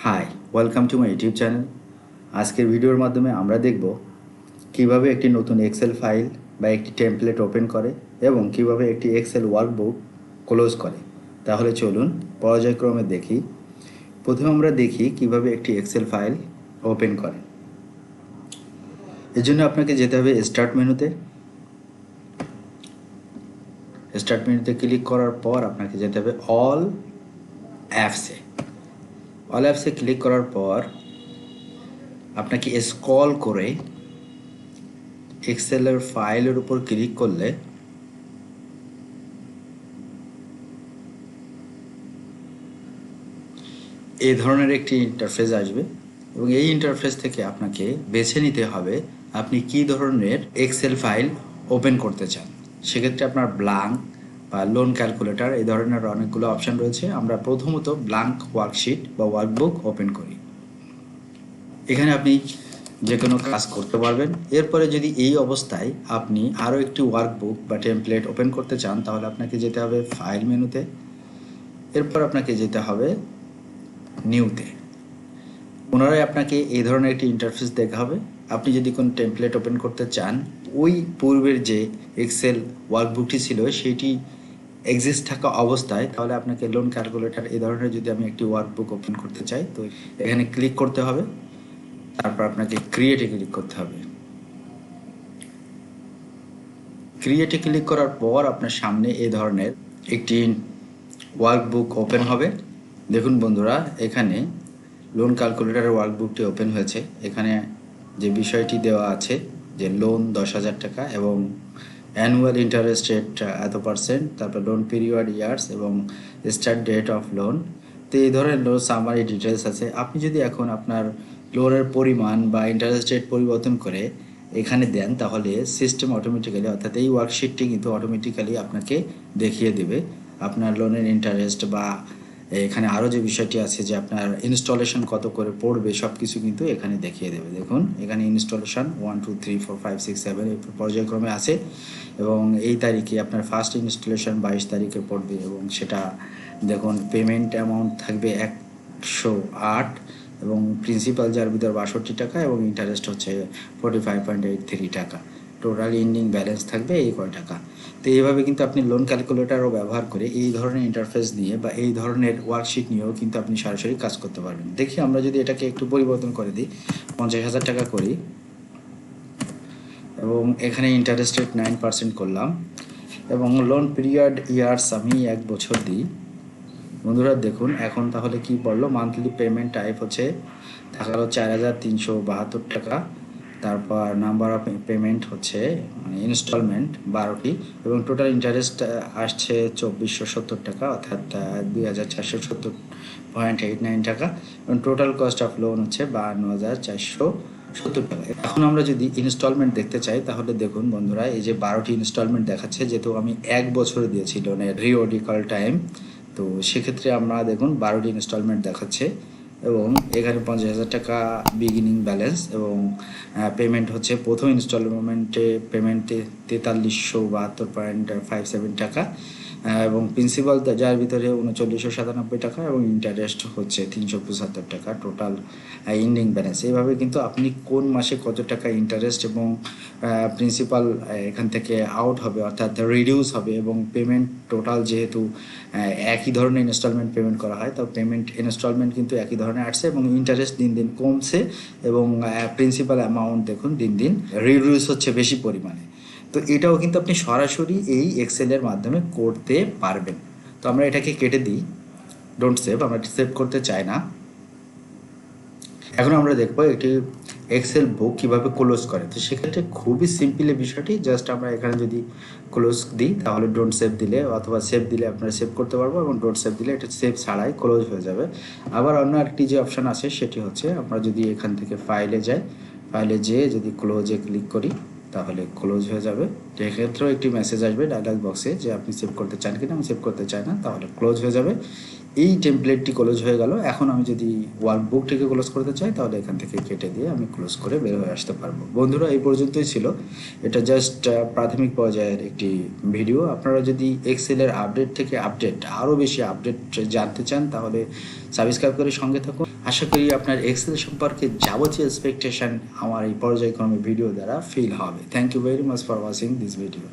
High, welcome to my YouTube channel. আজকের ভিডিওর মাধ্যমে আমরা দেখব কিভাবে একটি নতুন এক্সেল ফাইল বা একটি টেমপ্লেট ওপেন করে এবং কিভাবে একটি এক্সেল ওয়ার্কবুক ক্লোজ করে। তাহলে চলুন পর্যায়ক্রমে দেখি। প্রথমে আমরা দেখি কিভাবে একটি এক্সেল ফাইল ওপেন করে। এর জন্য আপনাকে যেতে হবে স্টার্ট মেনুতে। স্টার্ট মেনুতে ক্লিক করার পর আপনাকে যেতে হবে অল অ্যাপসে। অল অ্যাপসে ক্লিক করার পর আপনাকে স্ক্রল করে এক্সেলের ফাইলের উপর ক্লিক করলে এই ধরনের একটি ইন্টারফেস আসবে এবং এই ইন্টারফেস থেকে আপনাকে বেছে নিতে হবে আপনি কি ধরনের এক্সেল ফাইল ওপেন করতে চান। সেক্ষেত্রে আপনার ব্ল্যাঙ্ক বা লোন ক্যালকুলেটর এই ধরনের অনেকগুলো অপশান রয়েছে। আমরা প্রথমত ব্ল্যাঙ্ক ওয়ার্কশিট বা ওয়ার্কবুক ওপেন করি। এখানে আপনি যে কোনো কাজ করতে পারবেন। এরপরে যদি এই অবস্থায় আপনি আরও একটি ওয়ার্কবুক বা টেমপ্লেট ওপেন করতে চান তাহলে আপনাকে যেতে হবে ফাইল মেনুতে। এরপর আপনাকে যেতে হবে নিউতে। পুনরায় আপনাকে এই ধরনের একটি ইন্টারফেস দেখা হবে। আপনি যদি কোনো টেমপ্লেট ওপেন করতে চান, ওই পূর্বের যে এক্সেল ওয়ার্কবুকটি ছিল সেটি এক্সিস্ট থাকা অবস্থায়, তাহলে আপনাকে লোন ক্যালকুলেটর এই ধরনের যদি আমি একটি ওয়ার্কবুক ওপেন করতে চাই তো এখানে ক্লিক করতে হবে। তারপর আপনাকে ক্রিয়েটে ক্লিক করতে হবে। ক্রিয়েটে ক্লিক করার পর আপনার সামনে এই ধরনের একটি ওয়ার্কবুক ওপেন হবে। দেখুন বন্ধুরা, এখানে লোন ক্যালকুলেটরের ওয়ার্কবুকটি ওপেন হয়েছে। এখানে যে বিষয়টি দেওয়া আছে যে লোন 10,000 টাকা এবং অ্যানুয়াল ইন্টারেস্ট রেট এত পার্সেন্ট, তারপর লোন পিরিয়ড ইয়ার্স এবং স্টার্ট ডেট অফ লোন। তো এই ধরনের লোন সামারি ডিটেলস আছে। আপনি যদি এখন আপনার লোনের পরিমাণ বা ইন্টারেস্ট রেট পরিবর্তন করে এখানে দেন তাহলে সিস্টেম অটোমেটিক্যালি, অর্থাৎ এই ওয়ার্কশিটটি কিন্তু অটোমেটিক্যালি আপনাকে দেখিয়ে দেবে আপনার লোনের ইন্টারেস্ট বা এখানে আরও যে বিষয়টি আছে যে আপনার ইনস্টলেশন কত করে পড়বে সব কিছু কিন্তু এখানে দেখিয়ে দেবে। দেখুন এখানে ইনস্টলেশন 1 2 3 4 5 6 7 এই পর্যায়ক্রমে আছে এবং এই তারিখে আপনার ফার্স্ট ইনস্টলেশন 22 তারিখে পড়বে এবং সেটা দেখুন পেমেন্ট অ্যামাউন্ট থাকবে 108 এবং প্রিন্সিপাল যার ভিতর 62 টাকা এবং ইন্টারেস্ট হচ্ছে 45.83 টাকা। টোটাল এন্ডিং ব্যালেন্স থাকবে এই কয় টাকা। তো এইভাবে কিন্তু আপনি লোন ক্যালকুলেটরও ব্যবহার করে এই ধরনের ইন্টারফেস নিয়ে বা এই ধরনের ওয়ার্কশিট নিয়েও কিন্তু আপনি সরাসরি কাজ করতে পারবেন। দেখি আমরা যদি এটাকে একটু পরিবর্তন করে দিই, 50,000 টাকা করি এবং এখানে ইন্টারেস্ট রেট 9% করলাম এবং লোন পিরিয়ড ইয়ার্স আমি 1 বছর দিই। বন্ধুরা দেখুন এখন তাহলে কি পড়লো, মান্থলি পেমেন্ট টাইপ হচ্ছে থাকলো 4,372 টাকা। তারপর নাম্বার অফ পেমেন্ট হচ্ছে মানে ইনস্টলমেন্ট 12টি এবং টোটাল ইন্টারেস্ট আসছে 2,470 টাকা, অর্থাৎ 2,470.89 টাকা এবং টোটাল কস্ট অফ লোন হচ্ছে 52,470 টাকা। এখন আমরা যদি ইনস্টলমেন্ট দেখতে চাই তাহলে দেখুন বন্ধুরা, এই যে 12টি ইনস্টলমেন্ট দেখাচ্ছে, যেহেতু আমি 1 বছর দিয়েছি লোনের রিওডিকল টাইম, তো সেক্ষেত্রে আমরা দেখুন 12টি ইনস্টলমেন্ট দেখাচ্ছে এবং এখানে 50,000 টাকা বিগিনিং ব্যালেন্স এবং পেমেন্ট হচ্ছে প্রথম ইনস্টলমেন্টে পেমেন্টে 4372.57 টাকা এবং প্রিন্সিপাল যার ভিতরে 3997 টাকা এবং ইন্টারেস্ট হচ্ছে 375 টাকা। Total ending balance. এইভাবে কিন্তু আপনি কোন মাসে কত টাকা ইন্টারেস্ট এবং প্রিন্সিপাল এখান থেকে আউট হবে, অর্থাৎ রিডিউস হবে এবং পেমেন্ট টোটাল যেহেতু একই ধরনের ইনস্টলমেন্ট পেমেন্ট করা হয়, তো পেমেন্ট ইনস্টলমেন্ট কিন্তু একই ধরনের আসছে এবং ইন্টারেস্ট দিন দিন কমছে এবং প্রিন্সিপাল অ্যামাউন্ট দেখুন দিন দিন রিডিউস হচ্ছে বেশি পরিমাণে। তো এটাও কিন্তু আপনি সরাসরি এই এক্সেলের মাধ্যমে করতে পারবেন। তো আমরা এটাকে কেটে দিই, ডোন্ট সেভ, আমরা সেভ করতে চাই না। এখন আমরা দেখবো একটি এক্সেল বুক কীভাবে ক্লোজ করে। তো সেক্ষেত্রে খুবই সিম্পল এই বিষয়টি, জাস্ট আমরা এখানে যদি ক্লোজ দিই তাহলে ডোন্ট সেভ দিলে অথবা সেভ দিলে আপনারা সেভ করতে পারবো এবং ডোন্ট সেভ দিলে এটা সেভ ছাড়াই ক্লোজ হয়ে যাবে। আবার অন্য একটি যে অপশান আছে সেটি হচ্ছে আমরা যদি এখান থেকে ফাইলে যাই, ফাইলে যেয়ে যদি ক্লোজে ক্লিক করি তাহলে ক্লোজ হয়ে যাবে। এক্ষেত্রেও একটি মেসেজ আসবে ডায়লগ বক্সে যে আপনি সেভ করতে চান কিনা, আমি সেভ করতে চাই না, তাহলে ক্লোজ হয়ে যাবে। এই টেমপ্লেটটি ক্লোজ হয়ে গেল। এখন আমি যদি ওয়ার্কবুকটিকে ক্লোজ করতে চাই তাহলে এখান থেকে কেটে দিয়ে আমি ক্লোজ করে বের হয়ে আসতে পারবো। বন্ধুরা, এই পর্যন্তই ছিল। এটা জাস্ট প্রাথমিক পর্যায়ের একটি ভিডিও। আপনারা যদি এক্সেলের আপডেট থেকে আরও বেশি আপডেট জানতে চান তাহলে সাবস্ক্রাইব করে সঙ্গে থাকুন। আশা করি আপনার এক্সেল সম্পর্কে যাবতীয় এক্সপেকটেশন আমার এই পর্যায়ক্রমে ভিডিও দ্বারা ফিল হবে। Thank you very much for watching this video.